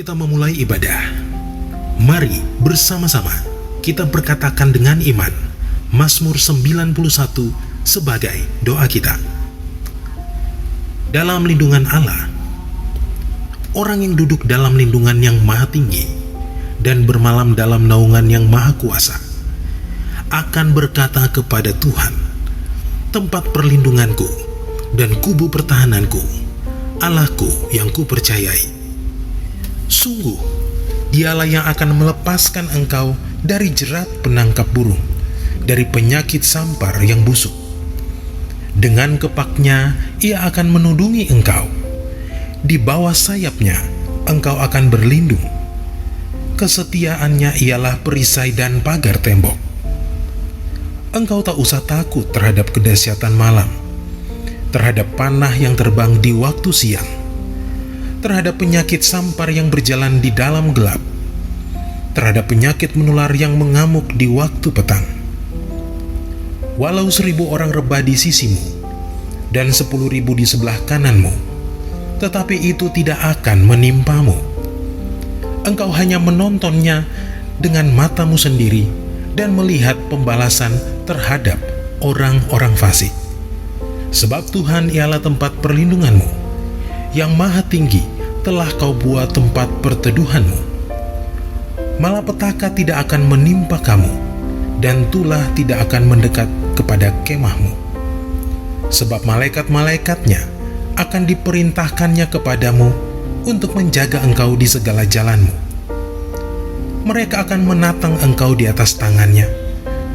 kita memulai ibadah, mari bersama-sama kita berkatakan dengan iman Mazmur 91 sebagai doa kita. Dalam lindungan Allah, orang yang duduk dalam lindungan yang maha tinggi dan bermalam dalam naungan yang maha kuasa akan berkata kepada Tuhan, tempat perlindunganku dan kubu pertahananku, Allahku yang kupercayai. Sungguh, Dialah yang akan melepaskan engkau dari jerat penangkap burung, dari penyakit sampar yang busuk. Dengan kepaknya Ia akan menudungi engkau. Di bawah sayapnya engkau akan berlindung. Kesetiaannya ialah perisai dan pagar tembok. Engkau tak usah takut terhadap kedahsyatan malam, terhadap panah yang terbang di waktu siang, terhadap penyakit sampar yang berjalan di dalam gelap, terhadap penyakit menular yang mengamuk di waktu petang. Walau 1000 orang rebah di sisimu dan 10.000 di sebelah kananmu, tetapi itu tidak akan menimpamu. Engkau hanya menontonnya dengan matamu sendiri dan melihat pembalasan terhadap orang-orang fasik. Sebab Tuhan ialah tempat perlindunganmu, yang maha tinggi telah kau buat tempat perteduhanmu. Malapetaka tidak akan menimpa kamu, dan tulah tidak akan mendekat kepada kemahmu. Sebab malaikat-malaikatnya akan diperintahkannya kepadamu untuk menjaga engkau di segala jalanmu. Mereka akan menatang engkau di atas tangannya,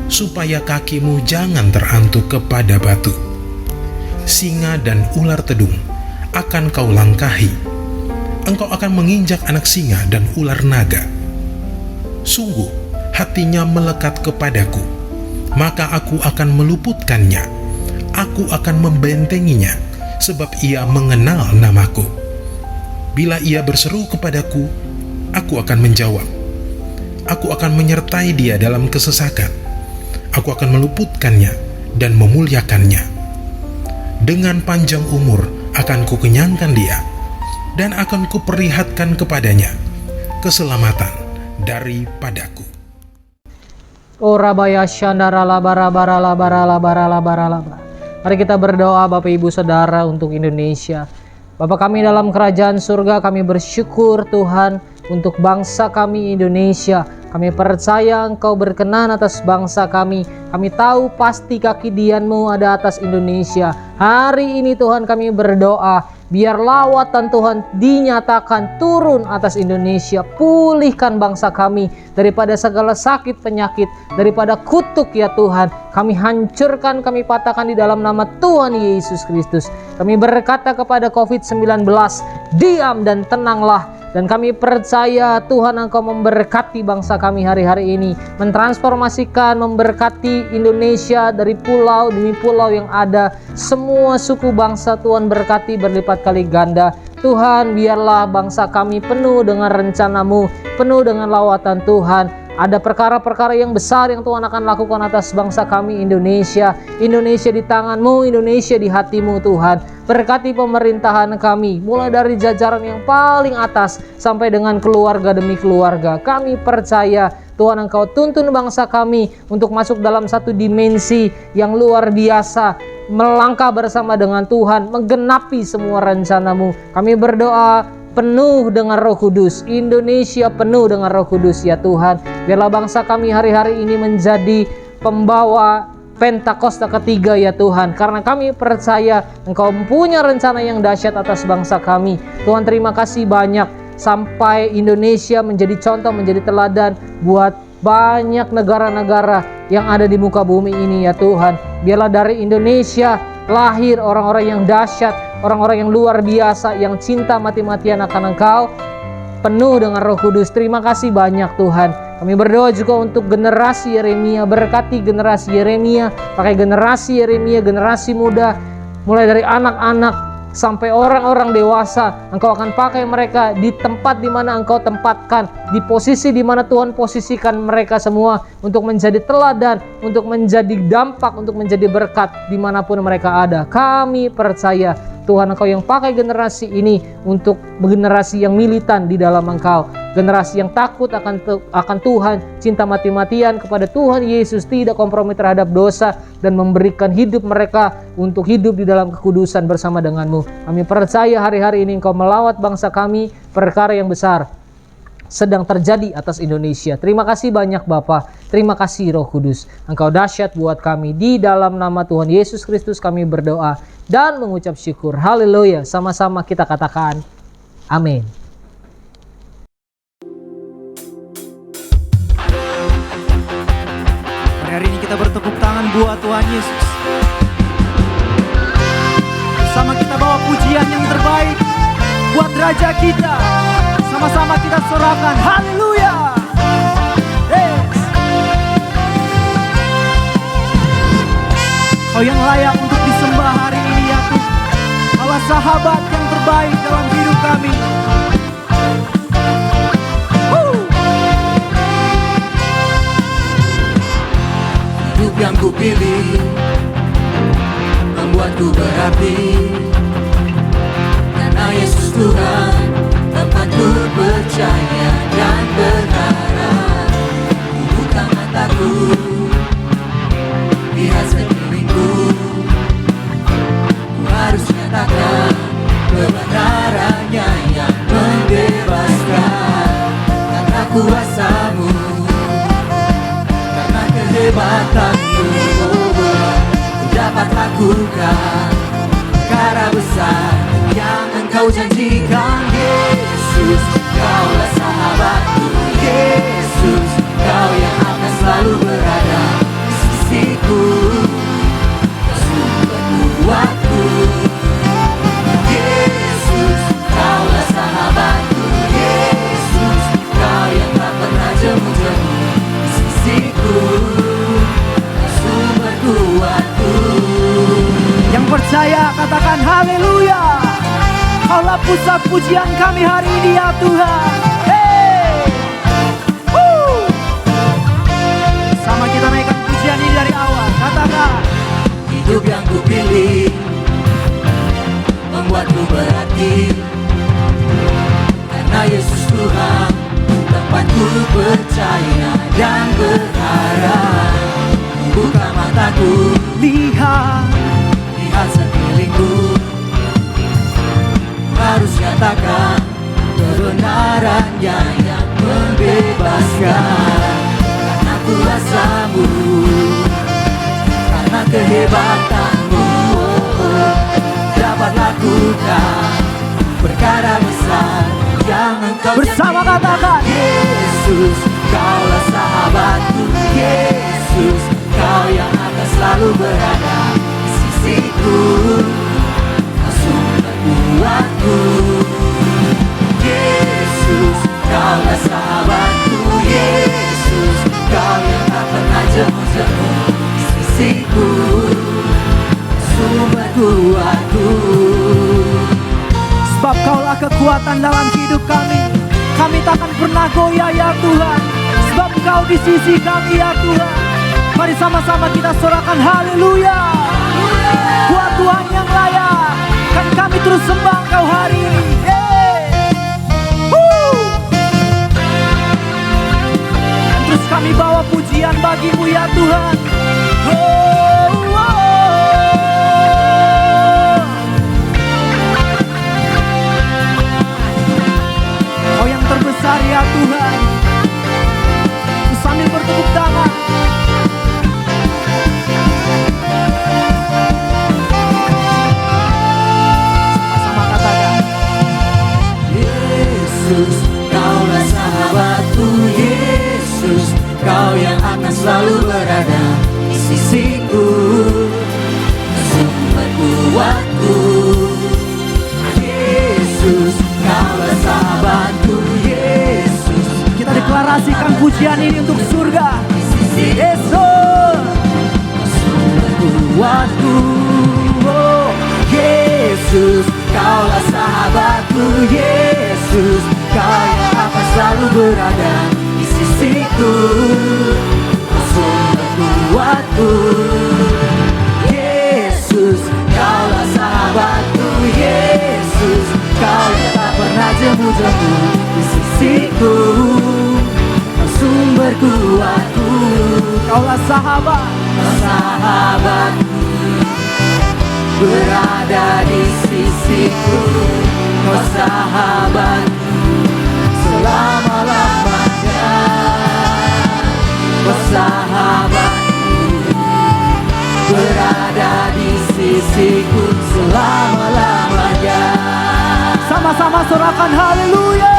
supaya kakimu jangan terantuk kepada batu. Singa dan ular tedung akan kau langkahi. Engkau akan menginjak anak singa dan ular naga. Sungguh, hatinya melekat kepadaku, maka aku akan meluputkannya. Aku akan membentenginya, sebab ia mengenal namaku. Bila ia berseru kepadaku, aku akan menjawab. Aku akan menyertai dia dalam kesesakan. Aku akan meluputkannya dan memuliakannya. Dengan panjang umur akan kukenyangkan dia, dan akan kuperlihatkan kepadanya keselamatan daripadaku. Orabaya syandara labara bara labara labara labara labara. Mari kita berdoa Bapak Ibu Saudara untuk Indonesia. Bapa kami dalam kerajaan surga, kami bersyukur Tuhan untuk bangsa kami Indonesia. Kami percaya Engkau berkenan atas bangsa kami. Kami tahu pasti kaki dian-Mu ada atas Indonesia. Hari ini Tuhan kami berdoa, biar lawatan Tuhan dinyatakan turun atas Indonesia. Pulihkan bangsa kami daripada segala sakit penyakit, daripada kutuk ya Tuhan. Kami hancurkan, kami patahkan di dalam nama Tuhan Yesus Kristus. Kami berkata kepada COVID-19, diam dan tenanglah. Dan kami percaya Tuhan Engkau memberkati bangsa kami hari-hari ini, mentransformasikan, memberkati Indonesia dari pulau demi pulau yang ada. Semua suku bangsa Tuhan berkati berlipat kali ganda. Tuhan, biarlah bangsa kami penuh dengan rencana-Mu, penuh dengan lawatan Tuhan. Ada perkara-perkara yang besar yang Tuhan akan lakukan atas bangsa kami Indonesia. Indonesia di tangan-Mu, Indonesia di hati-Mu Tuhan. Berkati pemerintahan kami, mulai dari jajaran yang paling atas sampai dengan keluarga demi keluarga. Kami percaya Tuhan Engkau tuntun bangsa kami untuk masuk dalam satu dimensi yang luar biasa, melangkah bersama dengan Tuhan, menggenapi semua rencana-Mu. Kami berdoa penuh dengan Roh Kudus, Indonesia penuh dengan Roh Kudus ya Tuhan. Biarlah bangsa kami hari-hari ini menjadi pembawa Pentakosta ketiga ya Tuhan, karena kami percaya Engkau punya rencana yang dahsyat atas bangsa kami. Tuhan, terima kasih banyak sampai Indonesia menjadi contoh, menjadi teladan buat banyak negara-negara yang ada di muka bumi ini ya Tuhan. Biarlah dari Indonesia lahir orang-orang yang dahsyat, orang-orang yang luar biasa, yang cinta mati-matian akan Engkau, penuh dengan Roh Kudus. Terima kasih banyak Tuhan. Kami berdoa juga untuk generasi Yeremia. Berkati generasi Yeremia, pakai generasi Yeremia, generasi muda, mulai dari anak-anak sampai orang-orang dewasa. Engkau akan pakai mereka di tempat di mana Engkau tempatkan, di posisi di mana Tuhan posisikan mereka semua untuk menjadi teladan, untuk menjadi dampak, untuk menjadi berkat dimanapun mereka ada. Kami percaya Tuhan Engkau yang pakai generasi ini untuk generasi yang militan di dalam Engkau, generasi yang takut akan Tuhan, cinta mati-matian kepada Tuhan Yesus, tidak kompromi terhadap dosa, dan memberikan hidup mereka untuk hidup di dalam kekudusan bersama dengan-Mu. Kami percaya hari-hari ini Engkau melawat bangsa kami, perkara yang besar sedang terjadi atas Indonesia. Terima kasih banyak Bapa, terima kasih Roh Kudus. Engkau dahsyat buat kami. Di dalam nama Tuhan Yesus Kristus kami berdoa dan mengucap syukur. Haleluya. Sama-sama kita katakan amin. Hari ini kita bertepuk tangan buat Tuhan Yesus. Bersama kita bawa pujian yang terbaik buat Raja kita. Sama-sama kita sorakan haleluya. Yes. Kau yang layak untuk disembah hari ini ya Tuhan. Allah sahabat yang terbaik dalam hidup kami. Hidup yang ku pilih membuatku berarti, karena Yesus Tuhan tempatku percaya dan berharap. Ku buka mataku, lihat sekelilingku, ku harus nyatakan kebenarannya yang membebaskan. Karena kuasa-Mu, karena kehebatanmu, ku dapat lakukan perkara besar yang Engkau janjikan. Yesus, Kaulah sahabatku. Yesus, Kau yang akan selalu berada di sisiku, Kau sumber kuatku. Yesus, Kaulah sahabatku. Yesus, Kau yang tak pernah jemu-jemu di sisiku, Kau sumber kuatku. Yang percaya katakan haleluya. Kaulah pusat pujian kami hari ini ya Tuhan. Hey! Woo! Sama kita naikkan pujian ini dari awal. Katakan hidup yang ku pilih membuatku berarti, karena Yesus Tuhan tempatku percaya dan berharap. Buka mataku, lihat sekelilingku, harus nyatakan kebenarannya yang membebaskan. Karena kuasa-Mu, karena kehebatanmu, dapat lakukan perkara besar yang Engkau bersama janjikan. katakan Yesus, Kaulah sahabatku. Yesus, Kau yang akan selalu berada di sisiku, Kau sumber kuatku. Yesus, Kaulah sahabatku. Yesus, Kau yang tak pernah jemu-jemu di sisiku, Kau sumber kuatku. sebab Kaulah kekuatan dalam hidup kami. Kami takkan pernah goyah ya Tuhan, sebab Kau di sisi kami ya Tuhan. Mari sama-sama kita sorakan haleluya. Buat Tuhan yang layak, kan kami terus sembah Kau hari ini. Dan terus kami bawa pujian bagi-Mu ya Tuhan. Kau yang terbesar ya Tuhan. Sambil bertepuk tangan, sama-sama katakan Yesus, Kaulah sahabatku. Yesus, Kau yang akan selalu berada di sisiku, sumber kuatku. Yesus, Kaulah sahabatku. Yesus, kita deklarasikan pujian ini untuk surga. Yesus, sumber kuatku. Oh, Yesus, Kaulah sahabatku. Yesus, Kau yang akan selalu berada di sisiku, sumber kuatku. Yesus, Kaulah sahabatku. berkuatku. Kaulah sahabat, Sahabatku berada di sisiku, kau sahabatku selama-lamanya. Kau sahabatku berada di sisiku selama-lamanya. sama-sama sorakan haleluya.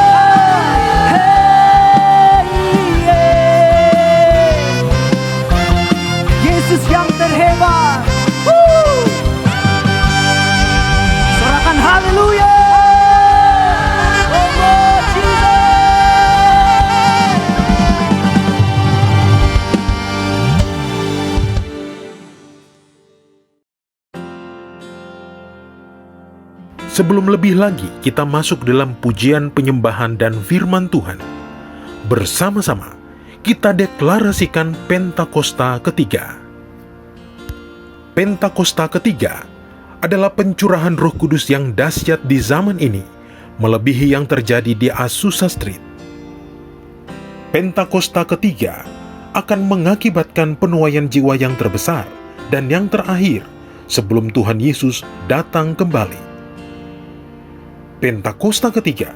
Yesus yang terhebat. Sorakan haleluya. Oh, Jesus. Sebelum lebih lagi kita masuk dalam pujian penyembahan dan firman Tuhan, bersama-sama kita deklarasikan Pentakosta ketiga. Pentakosta ketiga adalah pencurahan Roh Kudus yang dahsyat di zaman ini, melebihi yang terjadi di Azusa Street. Pentakosta ketiga akan mengakibatkan penuaian jiwa yang terbesar dan yang terakhir sebelum Tuhan Yesus datang kembali. Pentakosta ketiga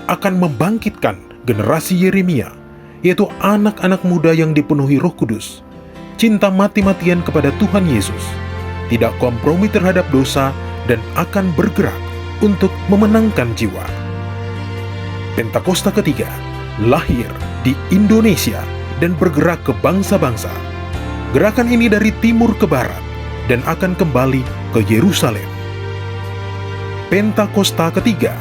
akan membangkitkan generasi Yeremia, yaitu anak-anak muda yang dipenuhi Roh Kudus, cinta mati-matian kepada Tuhan Yesus, tidak kompromi terhadap dosa, dan akan bergerak untuk memenangkan jiwa. Pentakosta ketiga lahir di Indonesia dan bergerak ke bangsa-bangsa. Gerakan ini dari timur ke barat dan akan kembali ke Yerusalem. Pentakosta ketiga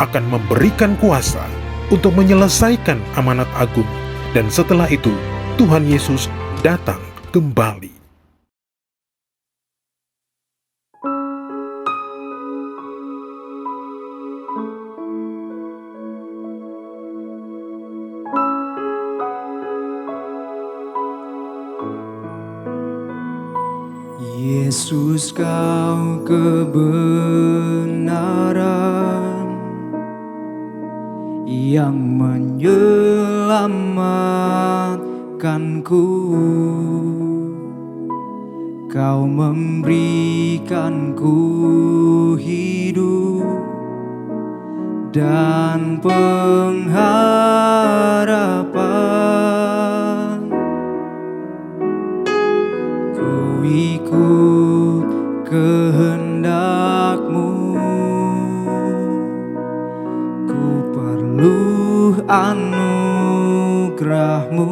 akan memberikan kuasa untuk menyelesaikan amanat agung, dan setelah itu Tuhan Yesus datang kembali. Yesus, kau kebenaran yang menyelamatkanku. Kau memberikanku hidup dan pengharapan. Ku ikut kehendak-Mu, ku perlu anugerah-Mu.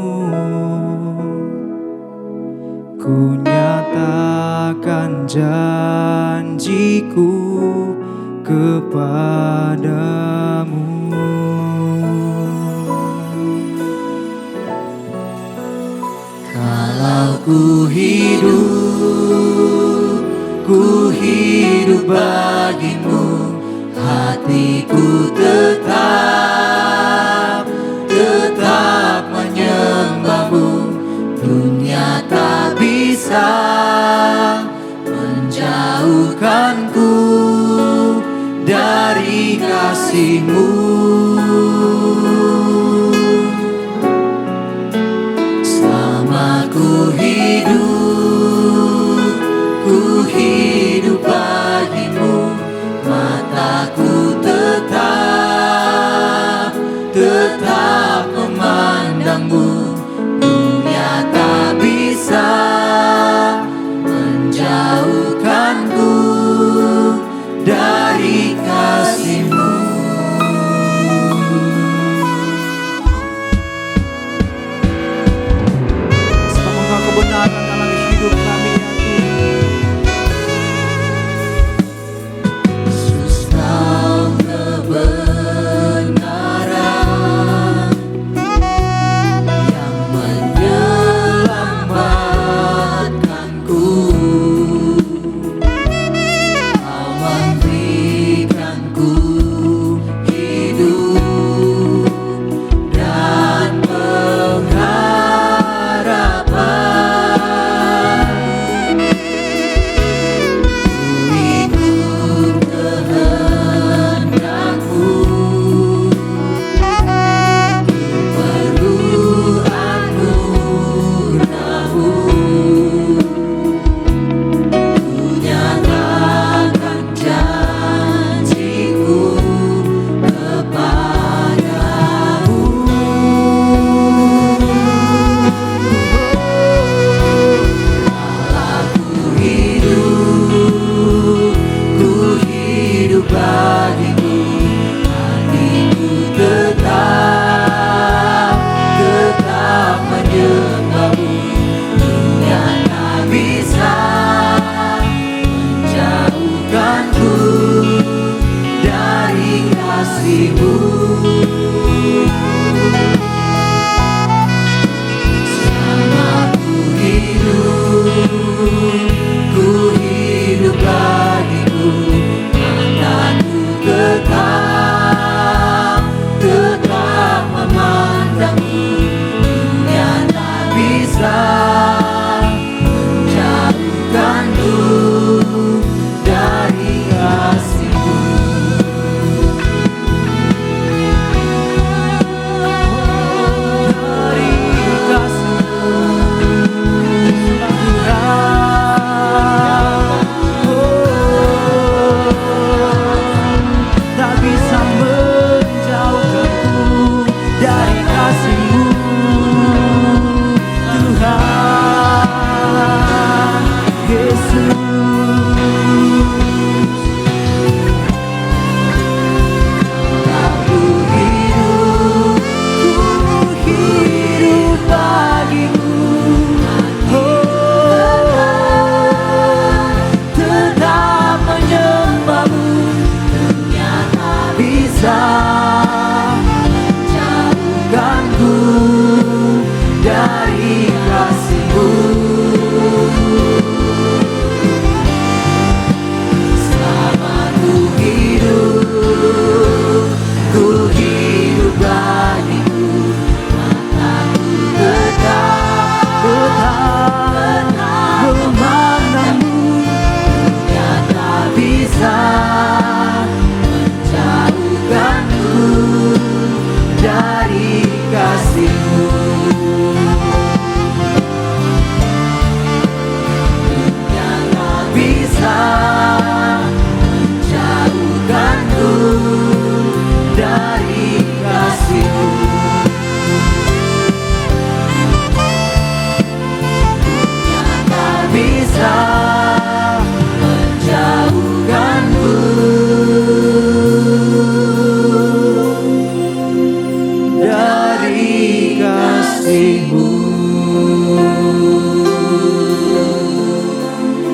Ku nyatakan janjiku kepadamu. Kalau ku hidup bagimu, hatiku tetap menyembahmu. Dunia tak bisa menjauhkanku dari kasih-Mu. Selama ku hidup bagimu, mataku tetap memandang-Mu. Dunia tak bisa menjauhkanku dari kasih-Mu. Sebab Engkau kebenaran dalam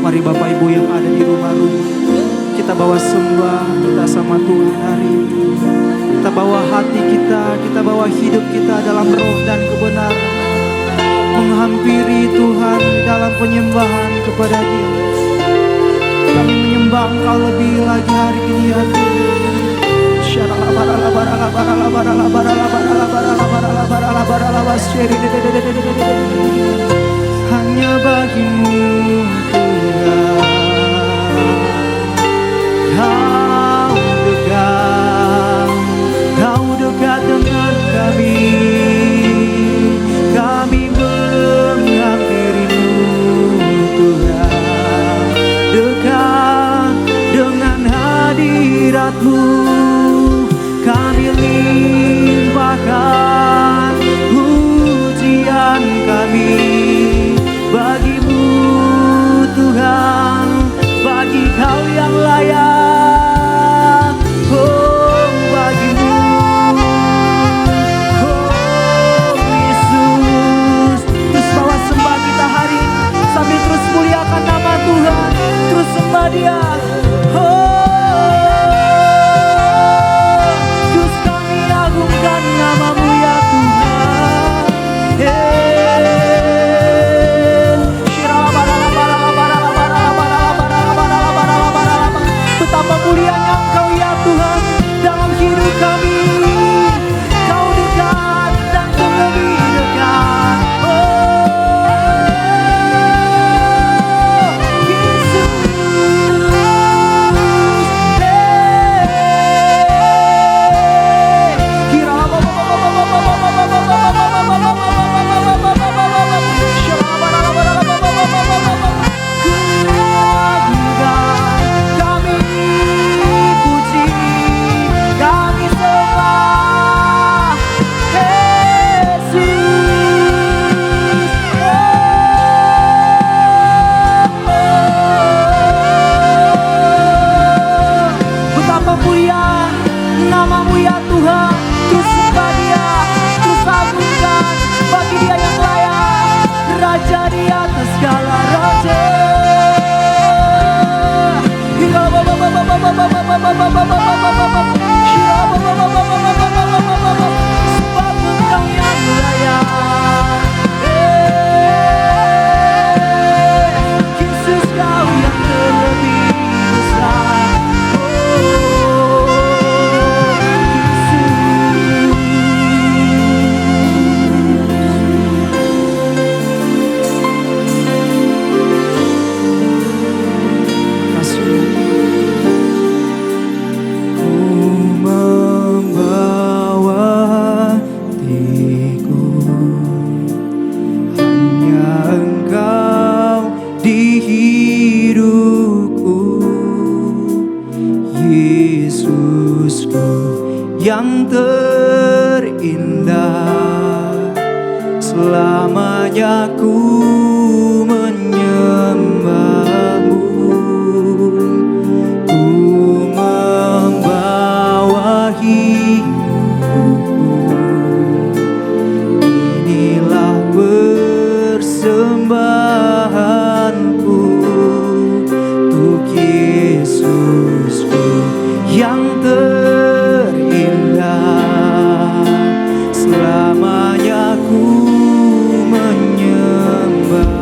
Mari Bapak Ibu yang ada di rumah-rumah, kita bawa sembah kita sama Tuhan hari ini. Kita bawa hati kita bawa hidup kita dalam roh dan kebenaran, menghampiri Tuhan dalam penyembahan kepada Dia. Kami menyembah Engkau lebih lagi hari ini ya Tuhan. Hanya bagimu Tuhan, Kau dekat dengan kami. Kami menghampirimu Tuhan, dekat dengan hadirat-Mu. Kami limpahkan pujian kami bagimu Tuhan, bagi Kau yang layak. Oh bagimu, oh Yesus. Terus bawa sembah kita hari ini sambil terus muliakan nama Tuhan, terus sembah Dia. Terus kami agungkan nama-Mu ya Tuhan. Betapa mulianya Engkau ya Tuhan dalam hidup kami. Kau dekat dan Kau lebih dekat. Yesus. Kami puji, kami sembah Yesus. Betapa mulia nama-Mu ya Tuhan. Terus sembah Dia, terus agungkan bagi Dia yang layak, Raja di atas segala raja. Sebab Engkau yang layak. Yesus Kau yang terlebih besar. Yang terindah, selamanya ku menyembah-Mu. Ku membawa hidupku, inilah persembahanku untuk Yesusku yang selamanya ku menyembah.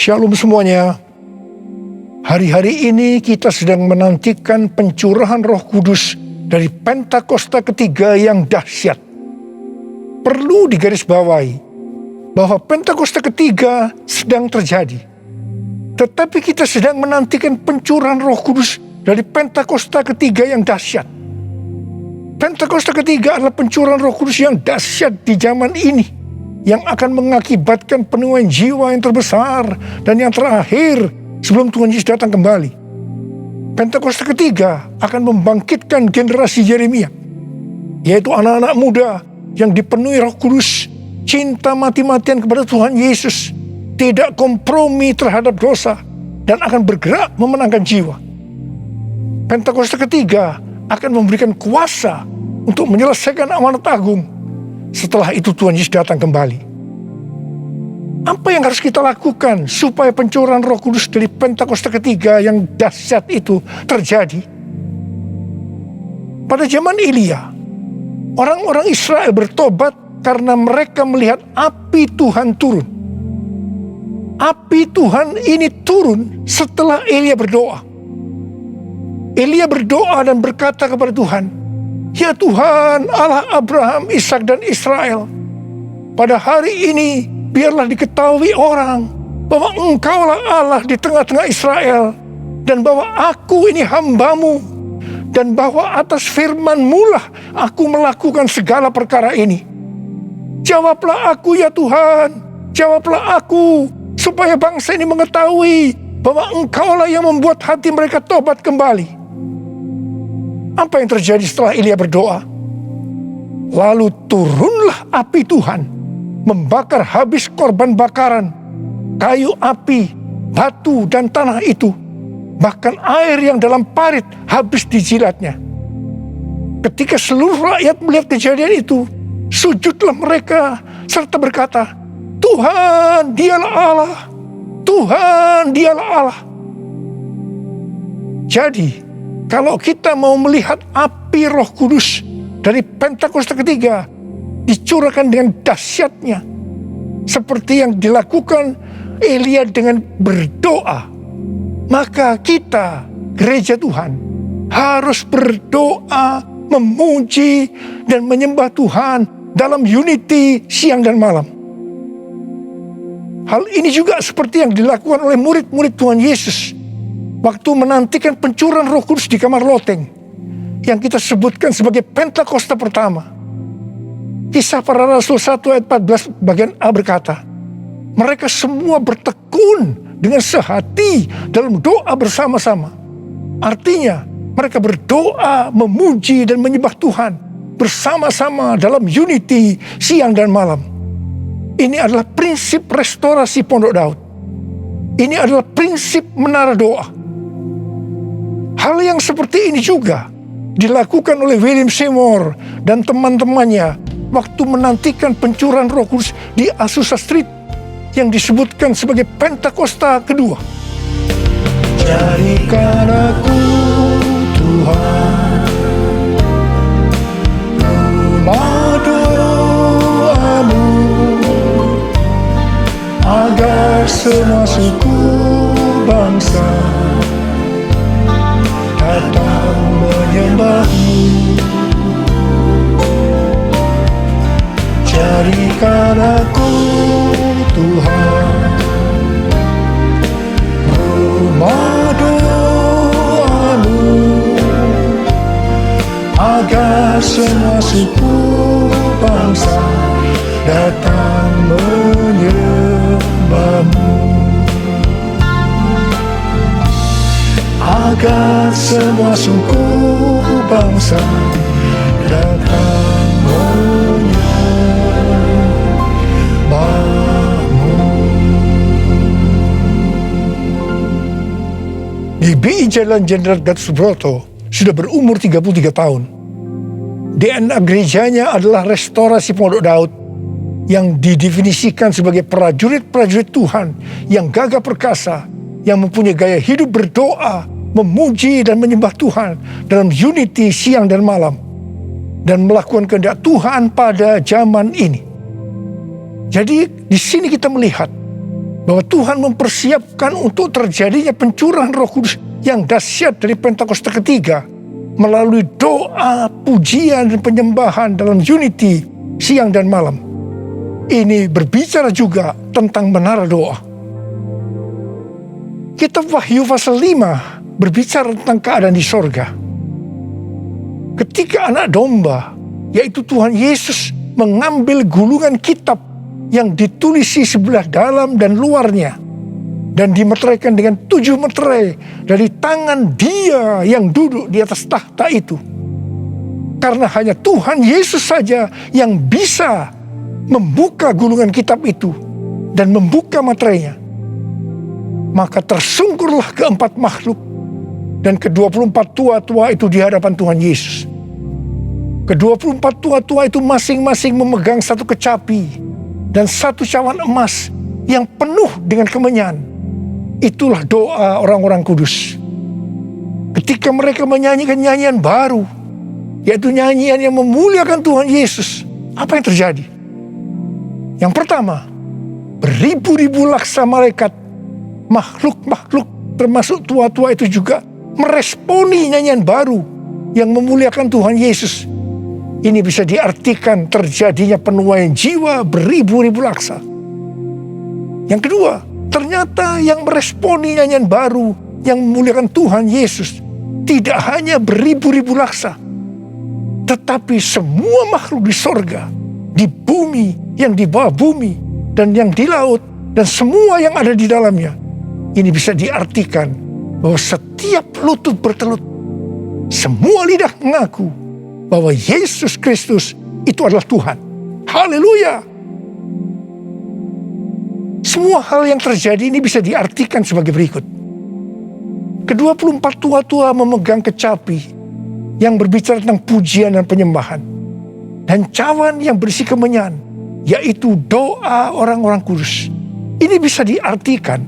Shalom semuanya. Hari-hari ini kita sedang menantikan pencurahan Roh Kudus dari Pentakosta ketiga yang dahsyat. Perlu digarisbawahi bahwa Pentakosta ketiga sedang terjadi. Tetapi kita sedang menantikan pencurahan Roh Kudus dari Pentakosta ketiga yang dahsyat. Pentakosta ketiga adalah pencurahan Roh Kudus yang dahsyat di zaman ini, yang akan mengakibatkan penuaian jiwa yang terbesar dan yang terakhir sebelum Tuhan Yesus datang kembali. Pentakosta ketiga akan membangkitkan generasi Yeremia, yaitu anak-anak muda yang dipenuhi Roh Kudus, cinta mati-matian kepada Tuhan Yesus, tidak kompromi terhadap dosa, dan akan bergerak memenangkan jiwa. Pentakosta ketiga akan memberikan kuasa untuk menyelesaikan amanat agung. Setelah itu Tuhan Yesus datang kembali. Apa yang harus kita lakukan supaya pencurahan Roh Kudus dari Pentakosta ketiga yang dahsyat itu terjadi? Pada zaman Elia, orang-orang Israel bertobat karena mereka melihat api Tuhan turun. Api Tuhan ini turun setelah Elia berdoa. Elia berdoa dan berkata kepada Tuhan, "Ya Tuhan, Allah Abraham, Ishak dan Israel, pada hari ini biarlah diketahui orang bahwa Engkaulah Allah di tengah-tengah Israel, dan bahwa aku ini hamba-Mu, dan bahwa atas firman-Mu lah aku melakukan segala perkara ini. Jawablah aku ya Tuhan, jawablah aku, supaya bangsa ini mengetahui bahwa Engkaulah yang membuat hati mereka tobat kembali." Apa yang terjadi setelah Elia berdoa? Lalu turunlah api Tuhan, membakar habis korban bakaran, kayu api, batu dan tanah itu. Bahkan air yang dalam parit habis dijilatnya. Ketika seluruh rakyat melihat kejadian itu, sujudlah mereka serta berkata, "Tuhan, Dialah Allah. Tuhan, Dialah Allah." Jadi, kalau kita mau melihat api Roh Kudus dari Pentakosta ketiga dicurahkan dengan dahsyatnya, seperti yang dilakukan Elia dengan berdoa, maka kita, gereja Tuhan, harus berdoa, memuji dan menyembah Tuhan dalam unity siang dan malam. Hal ini juga seperti yang dilakukan oleh murid-murid Tuhan Yesus waktu menantikan pencurahan Roh Kudus di kamar loteng, yang kita sebutkan sebagai Pentakosta pertama. Kisah Para Rasul 1 ayat 14 bagian A berkata, mereka semua bertekun dengan sehati dalam doa bersama-sama. Artinya, mereka berdoa, memuji dan menyembah Tuhan bersama-sama dalam unity siang dan malam. Ini adalah prinsip restorasi Pondok Daud. Ini adalah prinsip menara doa. Hal yang seperti ini juga dilakukan oleh William Seymour dan teman-temannya waktu menantikan pencurahan Roh Kudus di Azusa Street yang disebutkan sebagai Pentakosta kedua. Jadikan aku Tuhan rumah doamu, agar semua suku bangsa datang menyembah-Mu. Jadikan aku Tuhan rumah doamu, agar semua suku bangsa datang menyembah-Mu. Agar semua suku bangsa datang menyembah-Mu. Di BI Jalan Jenderal Gatot Subroto sudah berumur 33 tahun. DNA gerejanya adalah restorasi Pondok Daud yang didefinisikan sebagai prajurit-prajurit Tuhan yang gagah perkasa, yang mempunyai gaya hidup berdoa, memuji dan menyembah Tuhan dalam unity siang dan malam, dan melakukan kehendak Tuhan pada zaman ini. Jadi di sini kita melihat bahwa Tuhan mempersiapkan untuk terjadinya pencurahan Roh Kudus yang dahsyat dari Pentakosta ketiga melalui doa, pujian, dan penyembahan dalam unity siang dan malam. Ini berbicara juga tentang menara doa. Kitab Wahyu pasal 5 berbicara tentang keadaan di sorga. Ketika anak domba, yaitu Tuhan Yesus, mengambil gulungan kitab yang ditulisi sebelah dalam dan luarnya, dan dimeteraikan dengan 7 meterai dari tangan Dia yang duduk di atas tahta itu. Karena hanya Tuhan Yesus saja yang bisa membuka gulungan kitab itu dan membuka meterainya. Maka tersungkurlah keempat makhluk dan ke-24 tua-tua itu di hadapan Tuhan Yesus. Ke-24 tua-tua itu masing-masing memegang satu kecapi dan satu cawan emas yang penuh dengan kemenyan. Itulah doa orang-orang kudus. Ketika mereka menyanyikan nyanyian baru, yaitu nyanyian yang memuliakan Tuhan Yesus, apa yang terjadi? Yang pertama, beribu-ribu laksa malaikat, makhluk-makhluk termasuk tua-tua itu juga meresponi nyanyian baru yang memuliakan Tuhan Yesus. Ini bisa diartikan terjadinya penuaian jiwa beribu-ribu laksa. Yang kedua, ternyata yang meresponi nyanyian baru yang memuliakan Tuhan Yesus tidak hanya beribu-ribu laksa, tetapi semua makhluk di sorga, di bumi, yang di bawah bumi, dan yang di laut, dan semua yang ada di dalamnya. Ini bisa diartikan bahwa setiap lutut bertelut, semua lidah mengaku bahwa Yesus Kristus itu adalah Tuhan. Haleluya! Semua hal yang terjadi ini bisa diartikan sebagai berikut. Ke-24 tua-tua memegang kecapi yang berbicara tentang pujian dan penyembahan, dan cawan yang berisi kemenyan, yaitu doa orang-orang kudus. Ini bisa diartikan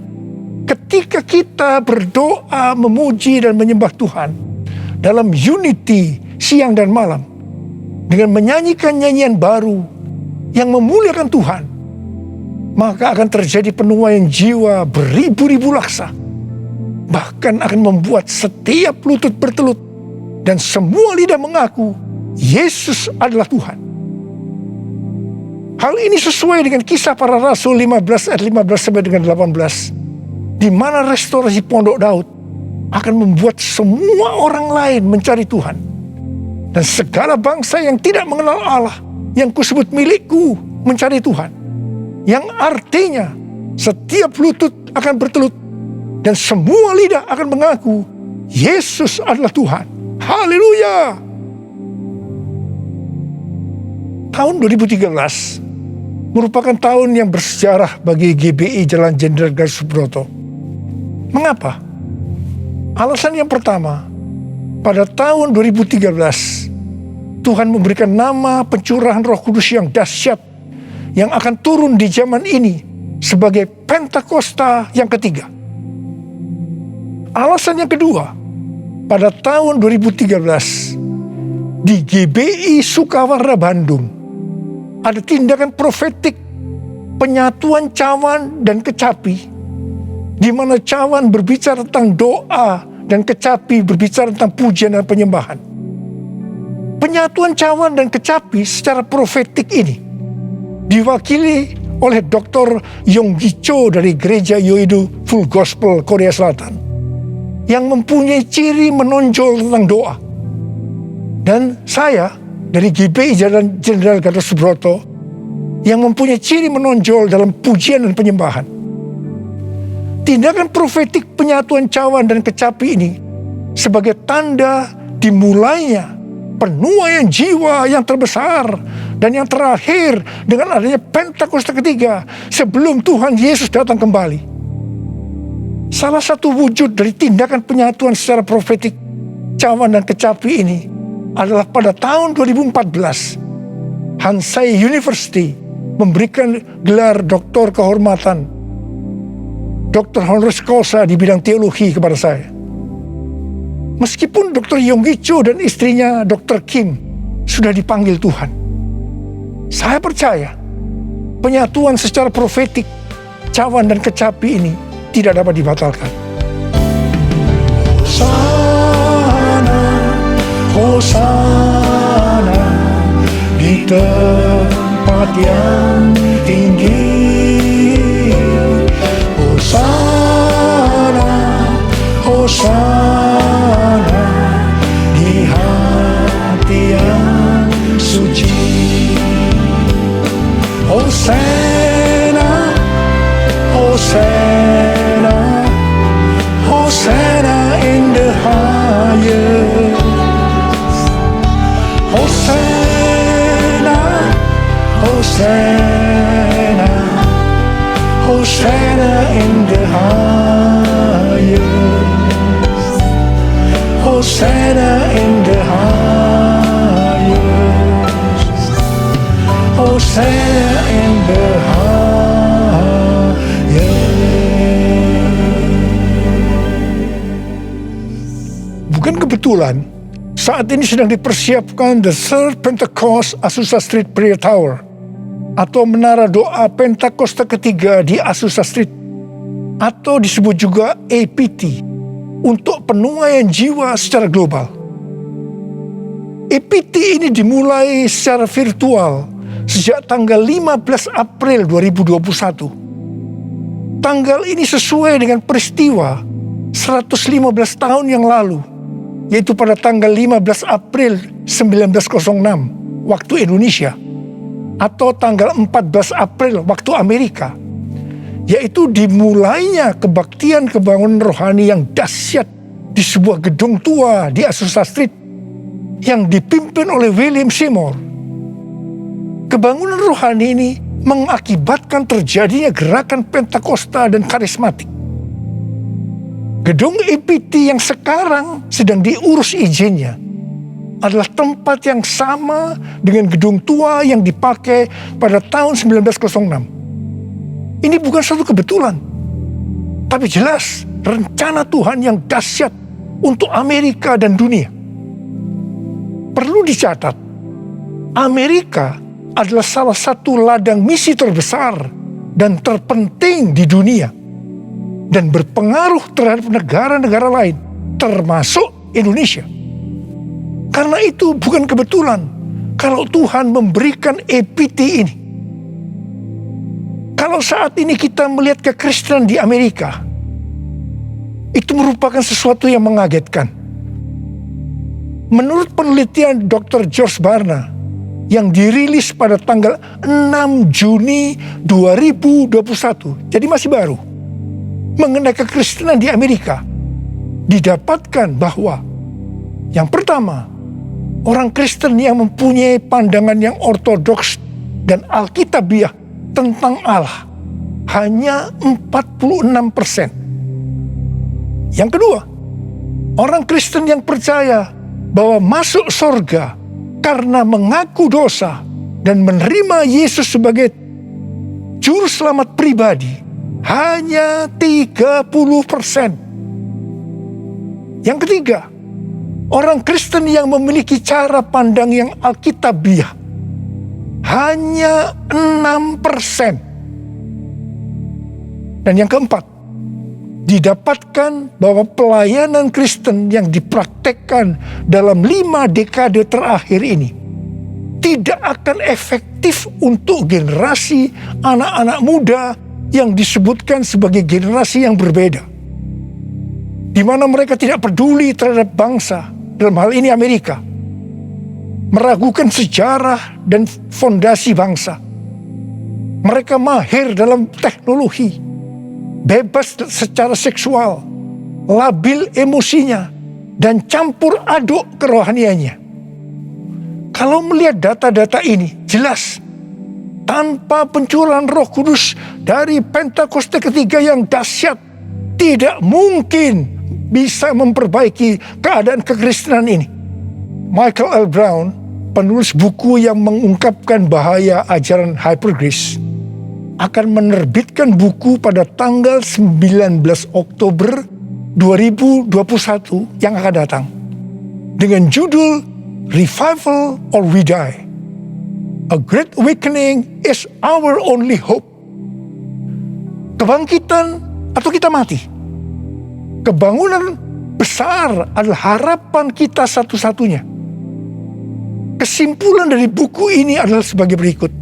ketika kita berdoa, memuji dan menyembah Tuhan dalam unity siang dan malam, dengan menyanyikan nyanyian baru yang memuliakan Tuhan, maka akan terjadi penuaian jiwa beribu-ribu laksa. Bahkan akan membuat setiap lutut bertelut dan semua lidah mengaku Yesus adalah Tuhan. Hal ini sesuai dengan Kisah Para Rasul 15 ayat 15 sampai dengan 18, di mana restorasi Pondok Daud akan membuat semua orang lain mencari Tuhan. Dan segala bangsa yang tidak mengenal Allah, yang kusebut milikku, mencari Tuhan. Yang artinya setiap lutut akan bertelut dan semua lidah akan mengaku Yesus adalah Tuhan. Haleluya! Tahun 2013 merupakan tahun yang bersejarah bagi GBI Jalan Jenderal Gatot Subroto. Mengapa? Alasan yang pertama, pada tahun 2013 Tuhan memberikan nama pencurahan Roh Kudus yang dahsyat yang akan turun di zaman ini sebagai Pentakosta yang ketiga. Alasan yang kedua, pada tahun 2013 di GBI Sukawarna Bandung ada tindakan profetik penyatuan cawan dan kecapi, di mana cawan berbicara tentang doa dan kecapi berbicara tentang pujian dan penyembahan. Penyatuan cawan dan kecapi secara profetik ini diwakili oleh Dr. Yonggi Cho dari Gereja Yoido Full Gospel Korea Selatan, yang mempunyai ciri menonjol tentang doa. Dan saya dari GBI Jalan Jenderal Gatot Subroto yang mempunyai ciri menonjol dalam pujian dan penyembahan. Tindakan profetik penyatuan cawan dan kecapi ini sebagai tanda dimulainya penuaian jiwa yang terbesar dan yang terakhir dengan adanya Pentakosta ketiga sebelum Tuhan Yesus datang kembali. Salah satu wujud dari tindakan penyatuan secara profetik cawan dan kecapi ini adalah pada tahun 2014 Hansai University memberikan gelar doktor kehormatan, doktor honoris causa di bidang teologi kepada saya. Meskipun Dr. Yonggi Cho dan istrinya Dr. Kim sudah dipanggil Tuhan, saya percaya penyatuan secara profetik kekacauan dan kecapi ini tidak dapat dibatalkan. Hosana, Hosana di tempat yang tinggi. Hosana, Hosana di hati yang suci. Hosana, Hosana, Hosana in the highest. Hosana, Hosana, Hosana in the highest. Hosana in the highest. Hosana in the highest. Bukan kebetulan saat ini sedang dipersiapkan The Third Pentecost Azusa Street Prayer Tower, atau menara doa Pentakosta ketiga di Azusa Street, atau disebut juga APT, untuk penuaian jiwa secara global. APT ini dimulai secara virtual sejak tanggal 15 April 2021. Tanggal ini sesuai dengan peristiwa 115 tahun yang lalu, yaitu pada tanggal 15 April 1906 waktu Indonesia, atau tanggal 14 April waktu Amerika, yaitu dimulainya kebaktian kebangunan rohani yang dahsyat di sebuah gedung tua di Azusa Street yang dipimpin oleh William Seymour. Kebangunan rohani ini mengakibatkan terjadinya gerakan Pentakosta dan karismatik. Gedung APT yang sekarang sedang diurus izinnya adalah tempat yang sama dengan gedung tua yang dipakai pada tahun 1906. Ini bukan suatu kebetulan, tapi jelas rencana Tuhan yang dahsyat untuk Amerika dan dunia. Perlu dicatat, Amerika adalah salah satu ladang misi terbesar dan terpenting di dunia, dan berpengaruh terhadap negara-negara lain, termasuk Indonesia. Karena itu bukan kebetulan kalau Tuhan memberikan APT ini. Kalau saat ini kita melihat kekristenan di Amerika, itu merupakan sesuatu yang mengagetkan. Menurut penelitian Dr. George Barna yang dirilis pada tanggal 6 Juni 2021, jadi masih baru, mengenai kekristenan di Amerika, didapatkan bahwa yang pertama, orang Kristen yang mempunyai pandangan yang ortodoks dan alkitabiah tentang Allah hanya 46%. Yang kedua, orang Kristen yang percaya bahwa masuk surga karena mengaku dosa dan menerima Yesus sebagai juru selamat pribadi hanya 30%. Yang ketiga, orang Kristen yang memiliki cara pandang yang alkitabiah hanya 6%. Dan yang keempat, didapatkan bahwa pelayanan Kristen yang dipraktekkan dalam 5 dekade terakhir ini tidak akan efektif untuk generasi anak-anak muda yang disebutkan sebagai generasi yang berbeda, di mana mereka tidak peduli terhadap bangsa, dalam hal ini Amerika, meragukan sejarah dan fondasi bangsa. Mereka mahir dalam teknologi, bebas secara seksual, labil emosinya, dan campur aduk kerohaniannya. Kalau melihat data-data ini, jelas tanpa pencurahan Roh Kudus dari Pentakosta ketiga yang dahsyat, tidak mungkin bisa memperbaiki keadaan kekristenan ini. Michael L. Brown, penulis buku yang mengungkapkan bahaya ajaran hypergrace, akan menerbitkan buku pada tanggal 19 Oktober 2021 yang akan datang dengan judul Revival or We Die. A Great Awakening is Our Only Hope. kebangkitan atau kita mati. Kebangunan besar adalah harapan kita satu-satunya. Kesimpulan dari buku ini adalah sebagai berikut.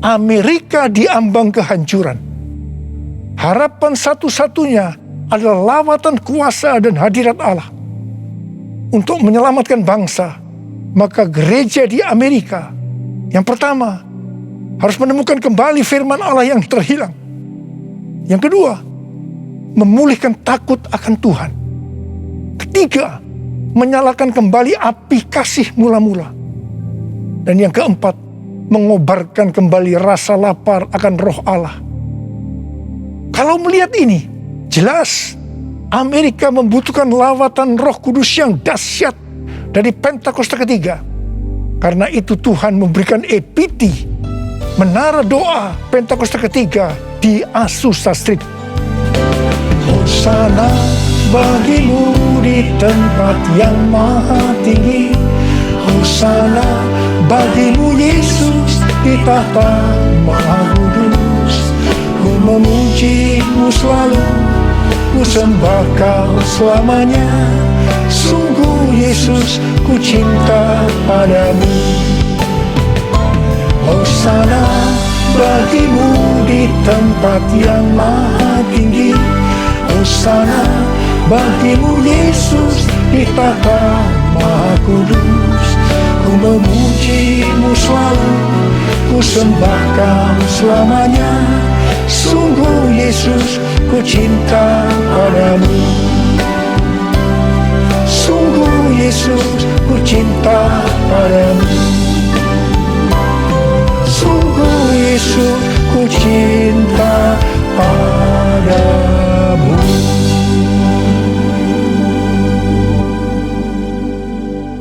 Amerika diambang kehancuran. Harapan satu-satunya adalah lawatan kuasa dan hadirat Allah. Untuk menyelamatkan bangsa, maka gereja di Amerika yang pertama harus menemukan kembali firman Allah yang terhilang. Yang kedua, memulihkan takut akan Tuhan. Ketiga, menyalakan kembali api kasih mula-mula. Dan yang keempat, mengobarkan kembali rasa lapar akan roh Allah. Kalau melihat ini, jelas Amerika membutuhkan lawatan Roh Kudus yang dahsyat dari Pentakosta ketiga. Karena itu Tuhan memberikan epiti, menara doa Pentakosta ketiga di Azusa Street. Hosana bagimu di tempat yang maha tinggi. Hosana bagimu Yesus di tahta maha kudus. Ku memujimu selalu, ku sembah kau selamanya. Sungguh Yesus ku cinta padamu. Hosana bagimu di tempat yang maha tinggi. Hosana bagimu Yesus di tahta maha kudus. Ku memujimu selalu, ku sembah kau selamanya. Sungguh Yesus ku cinta padamu. Sungguh Yesus ku cinta padamu. Sungguh Yesus ku cinta padamu.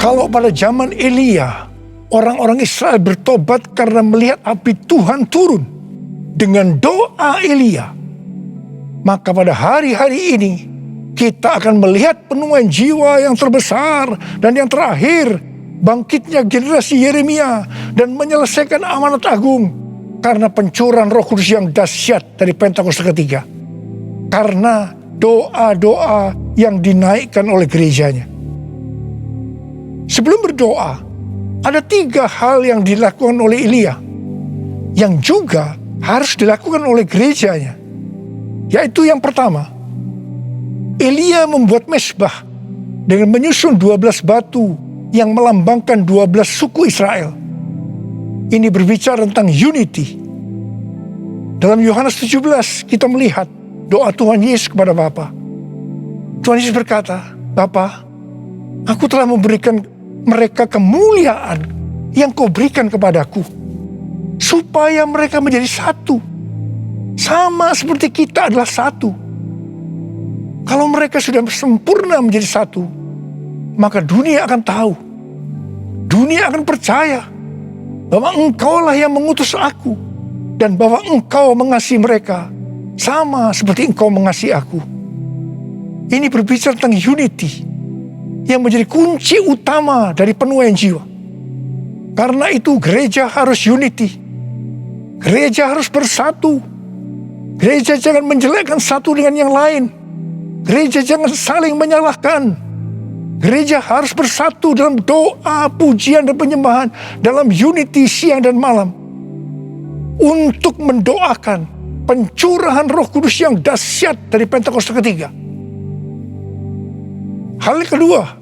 Kalau pada zaman Elia, orang-orang Israel bertobat karena melihat api Tuhan turun dengan doa Elia, maka pada hari-hari ini kita akan melihat penuaian jiwa yang terbesar dan yang terakhir, bangkitnya generasi Yeremia dan menyelesaikan amanat agung karena pencurahan Roh Kudus yang dahsyat dari Pentakosta ketiga. Karena doa-doa yang dinaikkan oleh gerejanya. Sebelum berdoa, ada 3 hal yang dilakukan oleh Elia yang juga harus dilakukan oleh gerejanya. Yaitu yang pertama, Elia membuat mezbah dengan menyusun 12 batu yang melambangkan 12 suku Israel. Ini berbicara tentang unity. Dalam Yohanes 17 kita melihat doa Tuhan Yesus kepada Bapa. Tuhan Yesus berkata, Bapa, aku telah memberikan mereka kemuliaan yang kau berikan kepadaku, supaya mereka menjadi satu, sama seperti kita adalah satu. Kalau mereka sudah sempurna menjadi satu, maka dunia akan tahu, dunia akan percaya bahwa engkaulah yang mengutus aku, dan bahwa engkau mengasihi mereka sama seperti engkau mengasihi aku. Ini berbicara tentang unity yang menjadi kunci utama dari penuaian jiwa. Karena itu gereja harus unity. Gereja harus bersatu. Gereja jangan menjelekkan satu dengan yang lain. Gereja jangan saling menyalahkan. Gereja harus bersatu dalam doa, pujian, dan penyembahan, dalam unity siang dan malam, untuk mendoakan pencurahan Roh Kudus yang dahsyat dari Pentakosta ketiga. Hal kedua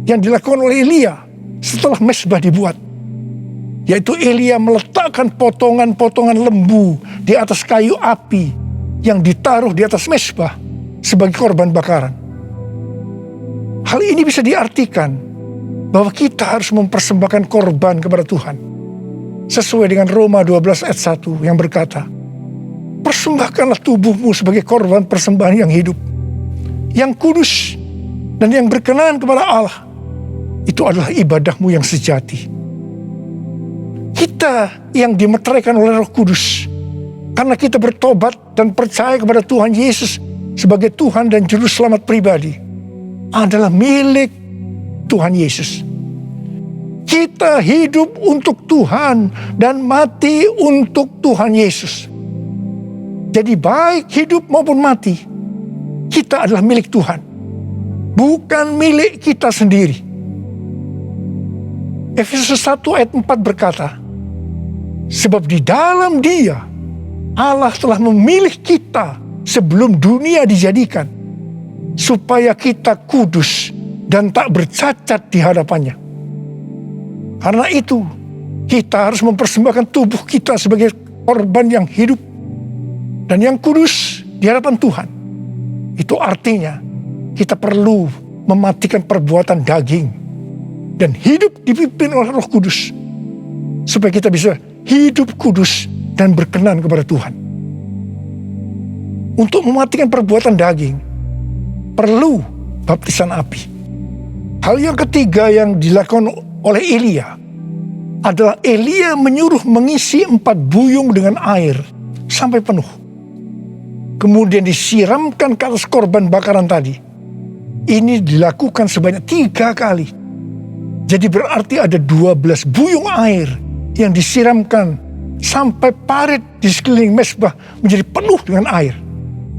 yang dilakukan oleh Elia setelah mezbah dibuat, yaitu Elia meletakkan potongan-potongan lembu di atas kayu api yang ditaruh di atas mezbah sebagai korban bakaran. Hal ini bisa diartikan bahwa kita harus mempersembahkan korban kepada Tuhan sesuai dengan Roma 12 ayat 1 yang berkata, persembahkanlah tubuhmu sebagai korban persembahan yang hidup, yang kudus, dan yang berkenan kepada Allah. Itu adalah ibadahmu yang sejati. Kita yang dimeteraikan oleh Roh Kudus, karena kita bertobat dan percaya kepada Tuhan Yesus sebagai Tuhan dan Juru Selamat pribadi, adalah milik Tuhan Yesus. Kita hidup untuk Tuhan dan mati untuk Tuhan Yesus. Jadi baik hidup maupun mati, kita adalah milik Tuhan, bukan milik kita sendiri. Efesus 1 ayat 4 berkata, sebab di dalam Dia Allah telah memilih kita sebelum dunia dijadikan, supaya kita kudus dan tak bercacat di hadapannya. Karena itu, kita harus mempersembahkan tubuh kita sebagai korban yang hidup dan yang kudus di hadapan Tuhan. Itu artinya kita perlu mematikan perbuatan daging dan hidup dipimpin oleh Roh Kudus, supaya kita bisa hidup kudus dan berkenan kepada Tuhan. Untuk mematikan perbuatan daging, perlu baptisan api. Hal yang ketiga yang dilakukan oleh Elia adalah Elia menyuruh mengisi 4 buyung dengan air sampai penuh. Kemudian disiramkan ke atas korban bakaran tadi. Ini dilakukan sebanyak 3 kali. Jadi berarti ada 12 buyung air yang disiramkan sampai parit di sekeliling mezbah menjadi penuh dengan air.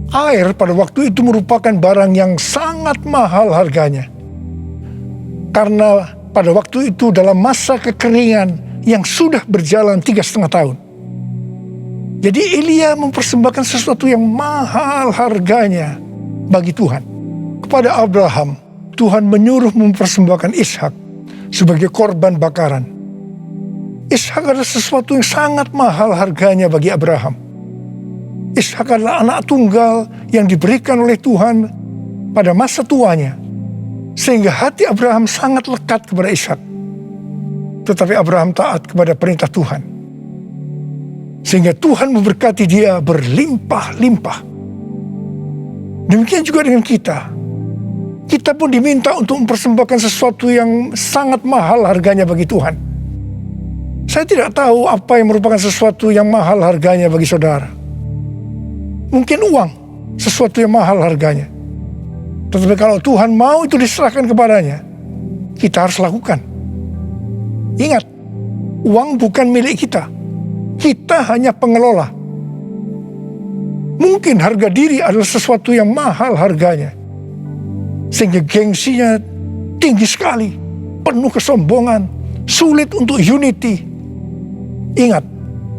Air pada waktu itu merupakan barang yang sangat mahal harganya. Karena pada waktu itu dalam masa kekeringan yang sudah berjalan 3,5 tahun. Jadi Elia mempersembahkan sesuatu yang mahal harganya bagi Tuhan. Kepada Abraham, Tuhan menyuruh mempersembahkan Ishak sebagai korban bakaran. Ishak adalah sesuatu yang sangat mahal harganya bagi Abraham. Ishak adalah anak tunggal yang diberikan oleh Tuhan pada masa tuanya, sehingga hati Abraham sangat lekat kepada Ishak. Tetapi Abraham taat kepada perintah Tuhan, sehingga Tuhan memberkati dia berlimpah-limpah. Demikian juga dengan kita. Kita pun diminta untuk mempersembahkan sesuatu yang sangat mahal harganya bagi Tuhan. Saya tidak tahu apa yang merupakan sesuatu yang mahal harganya bagi saudara. Mungkin uang, sesuatu yang mahal harganya. Tetapi kalau Tuhan mau itu diserahkan kepadanya, kita harus lakukan. Ingat, uang bukan milik kita. Kita hanya pengelola. Mungkin harga diri adalah sesuatu yang mahal harganya, sehingga gengsinya tinggi sekali, penuh kesombongan, sulit untuk unity. Ingat,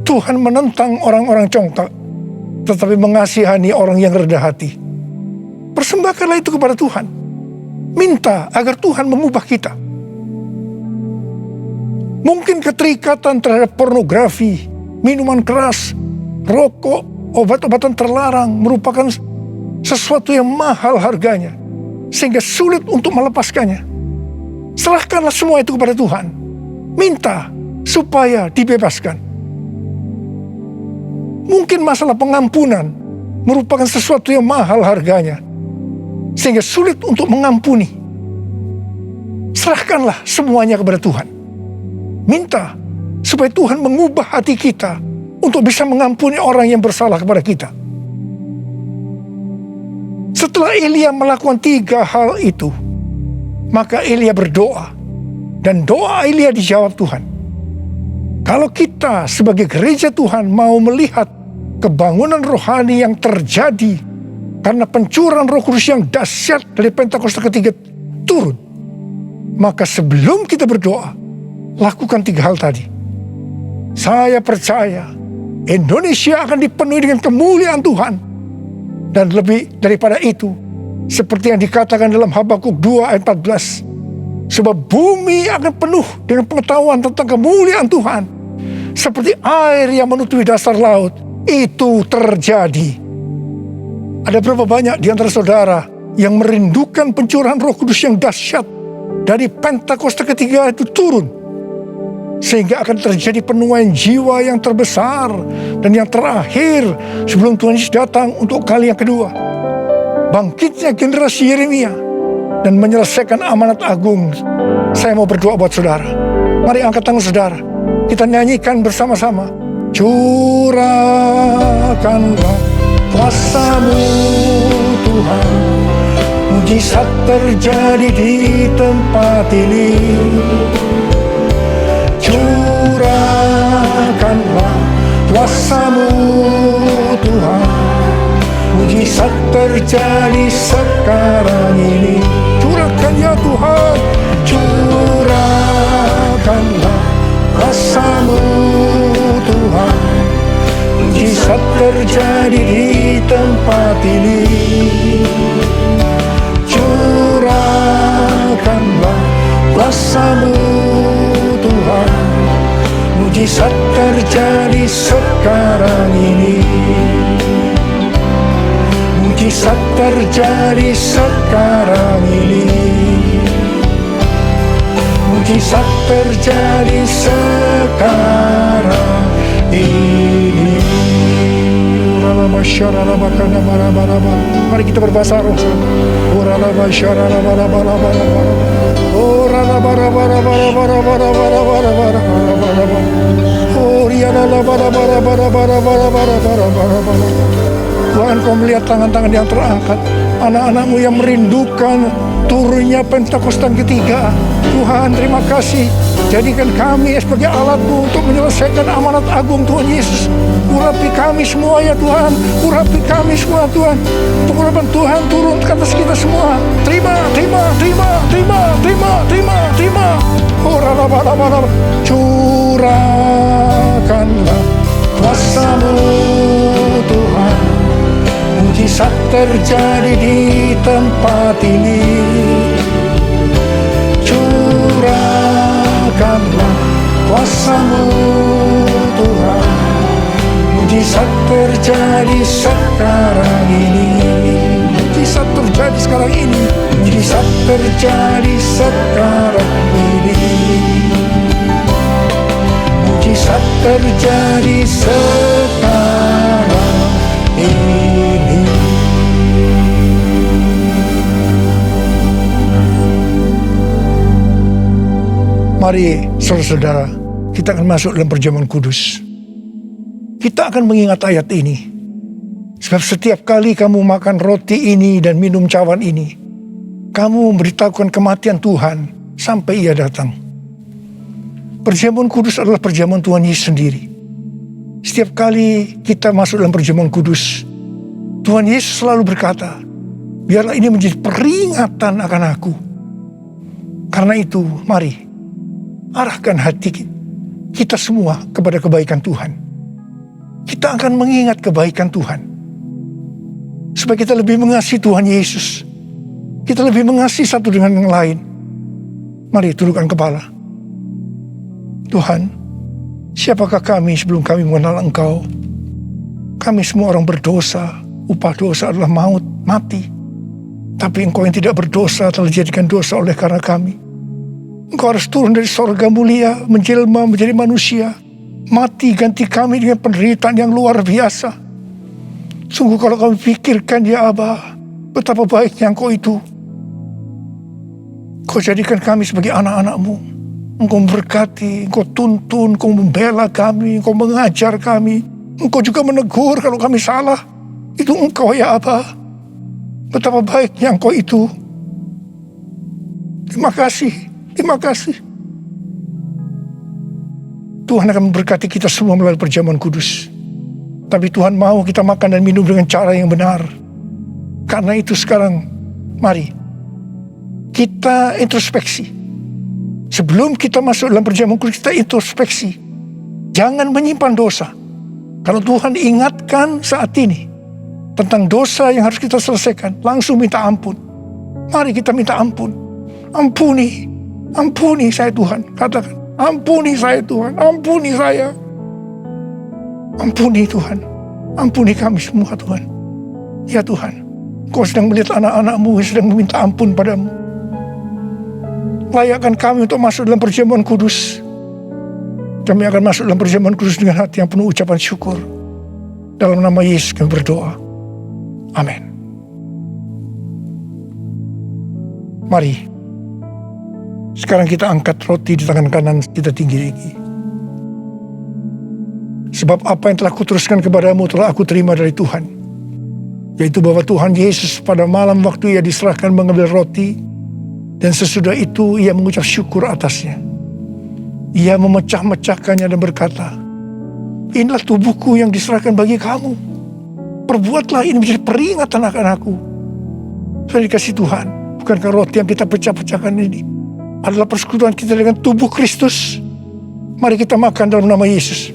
Tuhan menentang orang-orang congkak, tetapi mengasihani orang yang rendah hati. Persembahkanlah itu kepada Tuhan. Minta agar Tuhan mengubah kita. Mungkin keterikatan terhadap pornografi, minuman keras, rokok, obat-obatan terlarang merupakan sesuatu yang mahal harganya, sehingga sulit untuk melepaskannya. Serahkanlah semua itu kepada Tuhan. Minta supaya dibebaskan. Mungkin masalah pengampunan merupakan sesuatu yang mahal harganya, sehingga sulit untuk mengampuni. Serahkanlah semuanya kepada Tuhan. Minta supaya Tuhan mengubah hati kita untuk bisa mengampuni orang yang bersalah kepada kita. Setelah Elia melakukan 3 hal itu, maka Elia berdoa, dan doa Elia dijawab Tuhan. Kalau kita sebagai gereja Tuhan mau melihat kebangunan rohani yang terjadi karena pencurahan Roh Kudus yang dahsyat dari Pentakosta ketiga turun, maka sebelum kita berdoa, lakukan 3 hal tadi. Saya percaya Indonesia akan dipenuhi dengan kemuliaan Tuhan. Dan lebih daripada itu, seperti yang dikatakan dalam Habakuk 2 ayat 14, sebab bumi akan penuh dengan pengetahuan tentang kemuliaan Tuhan, seperti air yang menutupi dasar laut. Itu terjadi. Ada berapa banyak di antara saudara yang merindukan pencurahan Roh Kudus yang dahsyat dari Pentakosta ketiga itu turun, sehingga akan terjadi penuaian jiwa yang terbesar dan yang terakhir sebelum Tuhan Yesus datang untuk kali yang kedua. Bangkitnya generasi Yeremia dan menyelesaikan amanat agung. Saya mau berdoa buat saudara. Mari angkat tangan saudara, kita nyanyikan bersama-sama. Curahkanlah kuasa-Mu Tuhan, mujizat terjadi di tempat ini. Curahkanlah kuasa-Mu Tuhan, Mujizat terjadi sekarang ini. Curahkan ya Tuhan, curahkanlah kuasa-Mu Tuhan. Mujizat terjadi di tempat ini. Curahkanlah kuasa-Mu Tuhan. Mujizat terjadi sekarang ini. Mujizat terjadi sekarang ini. Mujizat terjadi sekarang ini. Mari kita berbahasa roh. Tuhan, Kau melihat tangan-tangan yang terangkat, anak-anak-Mu yang merindukan turunnya Pentakosta ketiga. Tuhan, terima kasih. Jadikan kami sebagai alat-Mu untuk menyelesaikan amanat agung Tuhan Yesus. Urapi kami semua ya Tuhan. Urapi kami semua Tuhan. Pengurapan Tuhan turun ke atas kita semua. Terima. Curahkanlah kuasa-Mu Tuhan. Mujizat terjadi di tempat ini. Curahkanlah kuasa-Mu Tuhan. Mujizat terjadi sekarang ini. Mujizat terjadi sekarang ini. Mujizat terjadi sekarang ini. Mujizat terjadi sekarang ini. Mari saudara-saudara, kita akan masuk dalam perjamuan kudus. Kita akan mengingat ayat ini. Sebab setiap kali kamu makan roti ini dan minum cawan ini, kamu memberitahukan kematian Tuhan sampai Ia datang. Perjamuan kudus adalah perjamuan Tuhan Yesus sendiri. Setiap kali kita masuk dalam perjamuan kudus, Tuhan Yesus selalu berkata, biarlah ini menjadi peringatan akan aku. Karena itu, mari arahkan hati kita semua kepada kebaikan Tuhan. Kita akan mengingat kebaikan Tuhan. Supaya kita lebih mengasihi Tuhan Yesus. Kita lebih mengasihi satu dengan yang lain. Mari tundukkan kepala. Tuhan, siapakah kami sebelum kami mengenal Engkau? Kami semua orang berdosa. Upah dosa adalah maut, mati. Tapi Engkau yang tidak berdosa telah dijadikan dosa oleh karena kami. Engkau harus turun dari sorga mulia, menjelma menjadi manusia. Mati ganti kami dengan penderitaan yang luar biasa. Sungguh kalau kami pikirkan ya Aba, betapa baiknya Engkau itu. Kau jadikan kami sebagai anak-anak-Mu. Engkau memberkati, Engkau tuntun, Engkau membela kami, Engkau mengajar kami. Engkau juga menegur kalau kami salah. Itu Engkau ya Aba. Betapa baiknya Engkau itu. Terima kasih, terima kasih. Tuhan akan memberkati kita semua melalui perjamuan kudus. Tapi Tuhan mau kita makan dan minum dengan cara yang benar. Karena itu sekarang, mari kita introspeksi. Sebelum kita masuk dalam perjamuan kudus, kita introspeksi. Jangan menyimpan dosa. Kalau Tuhan ingatkan saat ini tentang dosa yang harus kita selesaikan, langsung minta ampun. Mari kita minta ampun. Ampuni, ampuni saya Tuhan. Katakan, ampuni saya Tuhan, ampuni saya. Ampuni Tuhan, ampuni kami semua Tuhan. Ya Tuhan, Kau sedang melihat anak-anak-Mu yang sedang meminta ampun padamu. Layakkan kami untuk masuk dalam perjamuan kudus. Kami akan masuk dalam perjamuan kudus dengan hati yang penuh ucapan syukur. Dalam nama Yesus kami berdoa. Amin. Mari, sekarang kita angkat roti di tangan kanan kita tinggi-tinggi. Sebab apa yang telah kuteruskan kepadamu telah aku terima dari Tuhan. Yaitu bahwa Tuhan Yesus pada malam waktu Ia diserahkan mengambil roti. Dan sesudah itu Ia mengucap syukur atasnya. Ia memecah-mecahkannya dan berkata, inilah tubuhku yang diserahkan bagi kamu. Perbuatlah ini menjadi peringatan akan aku. Sudah dikasih Tuhan, bukankah roti yang kita pecah-pecahkan ini adalah persekutuan kita dengan tubuh Kristus? Mari kita makan dalam nama Yesus.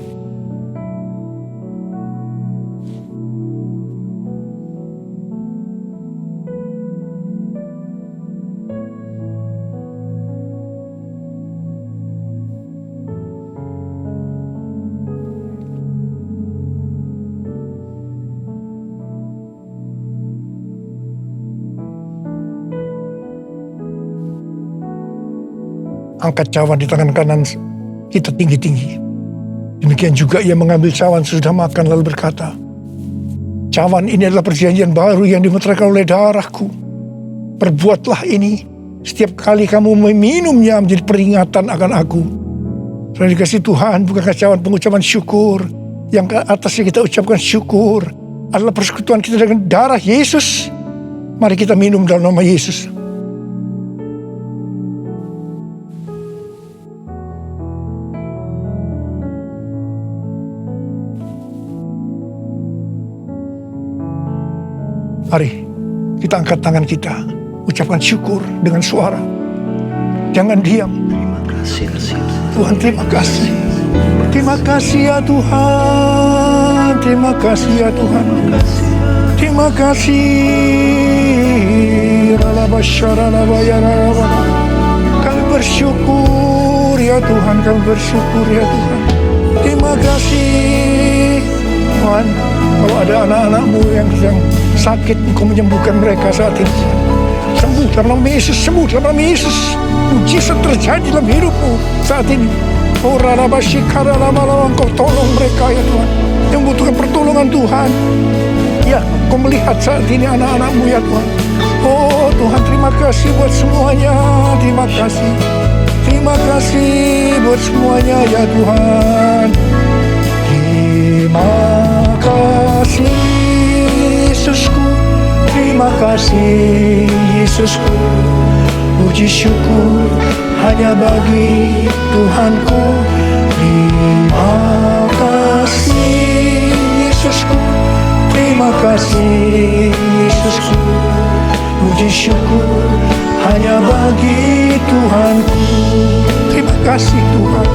Angkat cawan di tangan kanan kita tinggi-tinggi. Demikian juga ia mengambil cawan sesudah makan lalu berkata, cawan ini adalah perjanjian baru yang dimeteraikan oleh darahku. Perbuatlah ini setiap kali kamu meminumnya menjadi peringatan akan aku. Sudah dikasih Tuhan, bukankah cawan pengucapan syukur yang ke atasnya kita ucapkan syukur adalah persekutuan kita dengan darah Yesus. Mari kita minum dalam nama Yesus. Mari kita angkat tangan kita, ucapkan syukur dengan suara. Jangan diam. Tuhan, terima kasih. Terima kasih ya Tuhan. Terima kasih ya Tuhan. Terima kasih. Kami bersyukur ya Tuhan. Kami bersyukur ya Tuhan. Terima kasih Tuhan. Kalau ada anak-anakmu yang sedang sakit, Engkau menyembuhkan mereka saat ini. Sembuh dalam nama Yesus, sembuh dalam nama Yesus. Mujizat terjadi dalam hidupmu saat ini. Oh Rarabasikara lama-lama Engkau tolong mereka ya Tuhan, yang membutuhkan pertolongan Tuhan. Ya, Engkau melihat saat ini anak-anakmu ya Tuhan. Oh Tuhan, terima kasih buat semuanya. Terima kasih. Terima kasih buat semuanya ya Tuhan. Terima kasih Yesusku, terima kasih Yesusku. Puji syukur hanya bagi Tuhanku. Terima kasih Yesusku, terima kasih Yesusku. Puji syukur hanya bagi Tuhanku. Terima kasih Tuhan.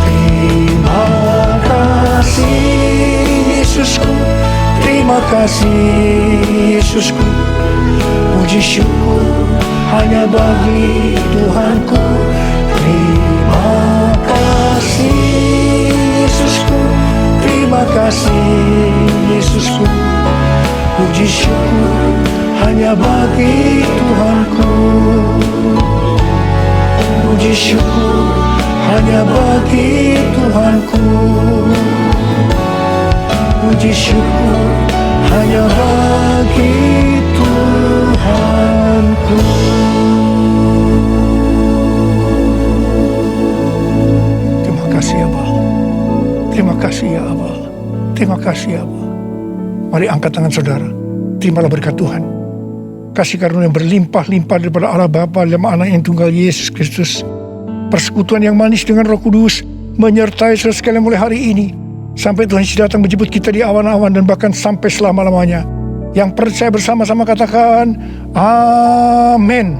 Terima kasih Yesusku, terima kasih Yesusku. Puji syukur hanya bagi Tuhanku. Terima kasih Yesusku, terima kasih Yesusku. Puji syukur hanya bagi Tuhanku. Puji syukur hanya bagi Tuhanku. Puji syukur hanya bagi Tuhanku. Terima kasih ya Bapa. Terima kasih ya Aba. Terima kasih ya Aba. Mari angkat tangan saudara. Terimalah berkat Tuhan. Kasih karunia yang berlimpah-limpah daripada Allah Bapa dalam Anak yang tunggal Yesus Kristus. Persekutuan yang manis dengan Roh Kudus menyertai saudara sekalian mulai hari ini sampai Tuhan Yesus datang menjemput kita di awan-awan dan bahkan sampai selama-lamanya. Yang percaya bersama-sama katakan amin.